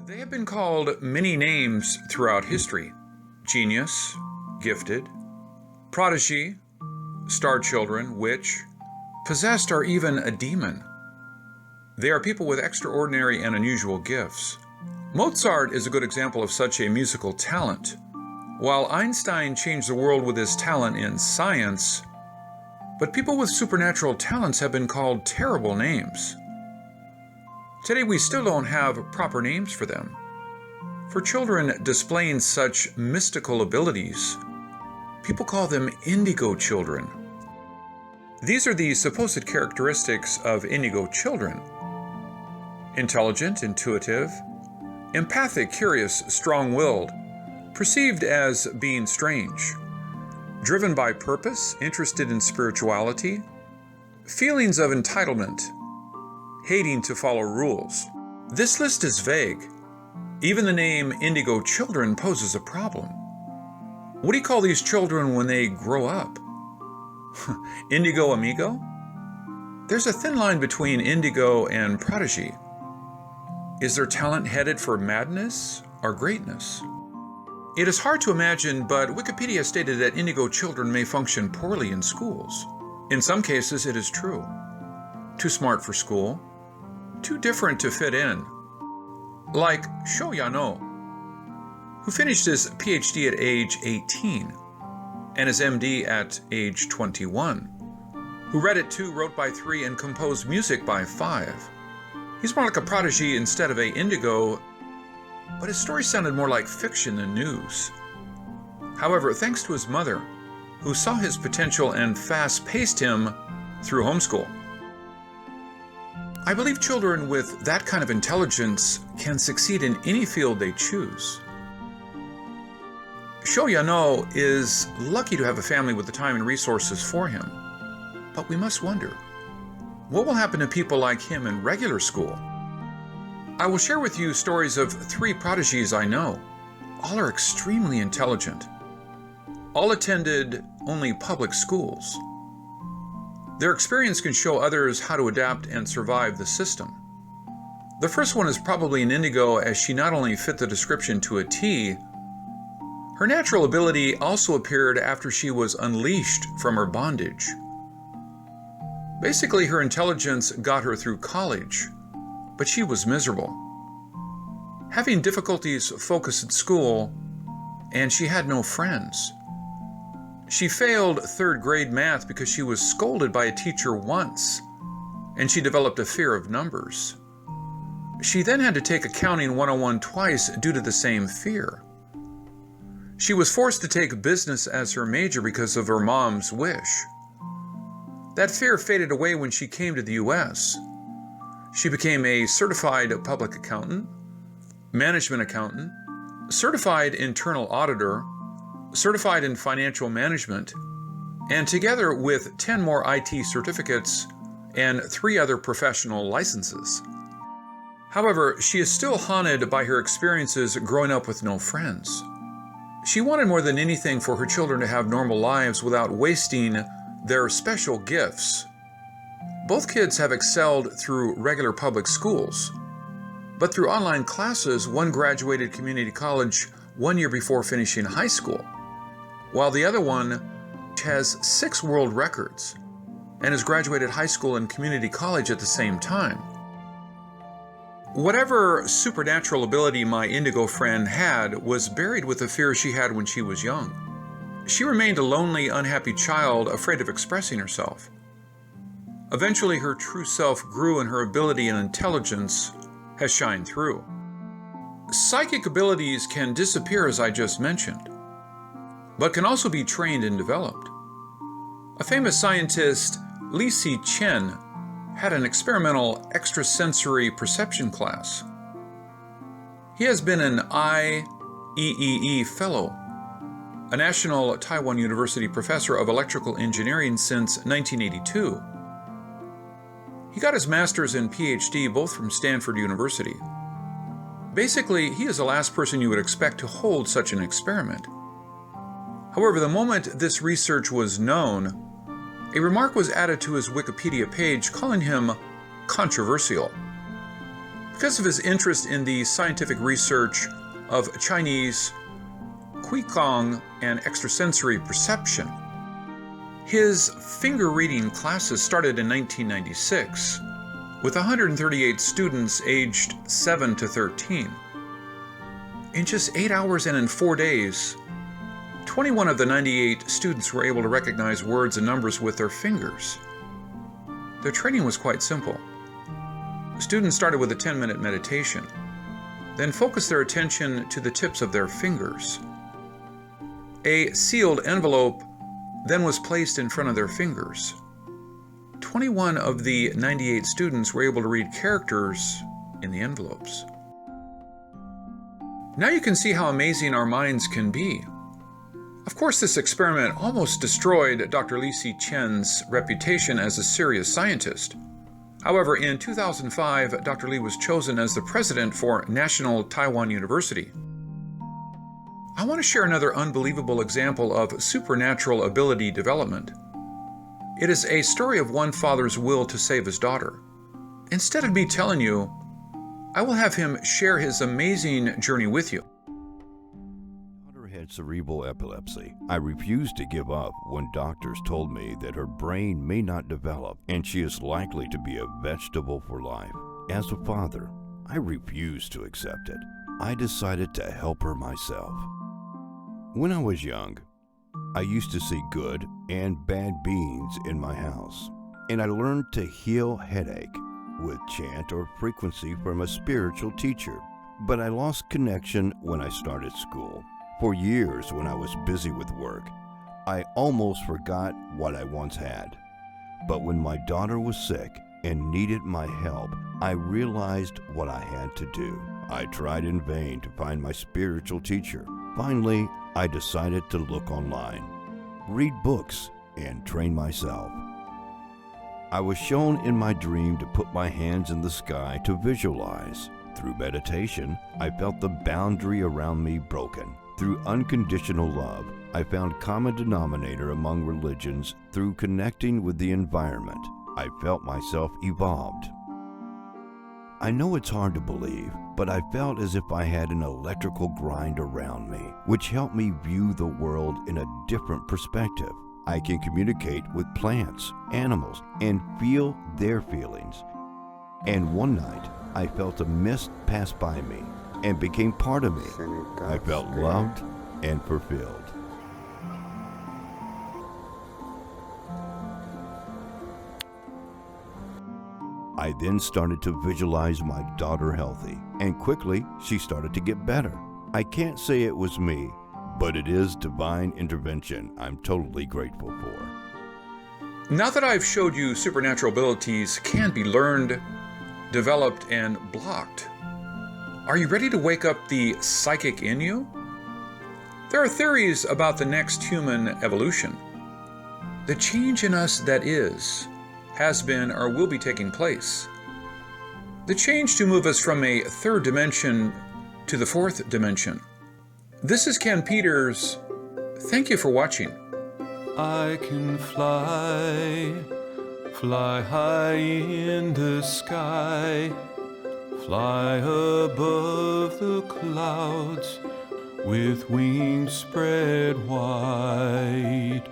They have been called many names throughout history: genius, gifted, prodigy, star children, witch, possessed, or even a demon. They are people with extraordinary and unusual gifts. Mozart is a good example of such a musical talent. While Einstein changed the world with his talent in science, but people with supernatural talents have been called terrible names. Today we still don't have proper names for them. For children displaying such mystical abilities, people call them indigo children. These are the supposed characteristics of indigo children: intelligent, intuitive, empathic, curious, strong-willed, perceived as being strange, driven by purpose, interested in spirituality, feelings of entitlement, hating to follow rules. This list is vague. Even the name indigo children poses a problem. What do you call these children when they grow up? Indigo amigo? There's a thin line between indigo and prodigy. Is their talent headed for madness or greatness? It is hard to imagine, but Wikipedia stated that indigo children may function poorly in schools. In some cases, it is true. Too smart for school, too different to fit in. Like Sho Yano, who finished his PhD at age 18 and his MD at age 21, who read at 2, wrote by 3, and composed music by 5. He's more like a prodigy instead of a indigo, but his story sounded more like fiction than news. However, thanks to his mother, who saw his potential and fast-paced him through homeschool. I believe children with that kind of intelligence can succeed in any field they choose. Sho Yano is lucky to have a family with the time and resources for him, but we must wonder, what will happen to people like him in regular school? I will share with you stories of 3 prodigies I know. All are extremely intelligent. All attended only public schools. Their experience can show others how to adapt and survive the system. The first one is probably an indigo, as she not only fit the description to a T, her natural ability also appeared after she was unleashed from her bondage. Basically, her intelligence got her through college, but she was miserable, having difficulties focused at school, and she had no friends. She failed 3rd grade math because she was scolded by a teacher once, and she developed a fear of numbers. She then had to take accounting 101 twice due to the same fear. She was forced to take business as her major because of her mom's wish. That fear faded away when she came to the U.S. She became a certified public accountant, management accountant, certified internal auditor, certified in financial management, and together with 10 more IT certificates and 3 other professional licenses. However, she is still haunted by her experiences growing up with no friends. She wanted more than anything for her children to have normal lives without wasting their special gifts. Both kids have excelled through regular public schools, but through online classes, one graduated community college 1 year before finishing high school, while the other one has 6 world records and has graduated high school and community college at the same time. Whatever supernatural ability my indigo friend had was buried with the fear she had when she was young. She remained a lonely, unhappy child, afraid of expressing herself. Eventually, her true self grew and her ability and intelligence has shined through. Psychic abilities can disappear, as I just mentioned, but can also be trained and developed. A famous scientist, Li Si Chen, had an experimental extrasensory perception class. He has been an IEEE Fellow, a National Taiwan University Professor of Electrical Engineering since 1982. He got his master's and PhD both from Stanford University. Basically, he is the last person you would expect to hold such an experiment. However, the moment this research was known, a remark was added to his Wikipedia page calling him controversial. because of his interest in the scientific research of Chinese Qigong and extrasensory perception. His finger reading classes started in 1996 with 138 students aged 7 to 13. In just 8 hours and in 4 days, 21 of the 98 students were able to recognize words and numbers with their fingers. Their training was quite simple. Students started with a 10-minute meditation, then focused their attention to the tips of their fingers. A sealed envelope then was placed in front of their fingers. 21 of the 98 students were able to read characters in the envelopes. Now you can see how amazing our minds can be. Of course, this experiment almost destroyed Dr. Li Si-Chen's reputation as a serious scientist. However, in 2005, Dr. Li was chosen as the president for National Taiwan University. I want to share another unbelievable example of supernatural ability development. It is a story of one father's will to save his daughter. Instead of me telling you, I will have him share his amazing journey with you. My daughter had cerebral epilepsy. I refused to give up when doctors told me that her brain may not develop and she is likely to be a vegetable for life. As a father, I refused to accept it. I decided to help her myself. When I was young, I used to see good and bad beings in my house, and I learned to heal headache with chant or frequency from a spiritual teacher. But I lost connection when I started school. For years, when I was busy with work, I almost forgot what I once had. But when my daughter was sick and needed my help, I realized what I had to do. I tried in vain to find my spiritual teacher. Finally, I decided to look online, read books, and train myself. I was shown in my dream to put my hands in the sky to visualize. Through meditation, I felt the boundary around me broken. Through unconditional love, I found common denominator among religions. Through connecting with the environment, I felt myself evolved. I know it's hard to believe, but I felt as if I had an electrical grind around me, which helped me view the world in a different perspective. I can communicate with plants, animals, and feel their feelings. And one night, I felt a mist pass by me and became part of me. I felt loved and fulfilled. I then started to visualize my daughter healthy, and quickly she started to get better. I can't say it was me, but it is divine intervention I'm totally grateful for. Now that I've showed you supernatural abilities can be learned, developed, and blocked, are you ready to wake up the psychic in you? There are theories about the next human evolution. The change in us that is, has been, or will be taking place. The change to move us from a third dimension to the fourth dimension. This is Ken Peters. Thank you for watching. I can fly, fly high in the sky, fly above the clouds with wings spread wide.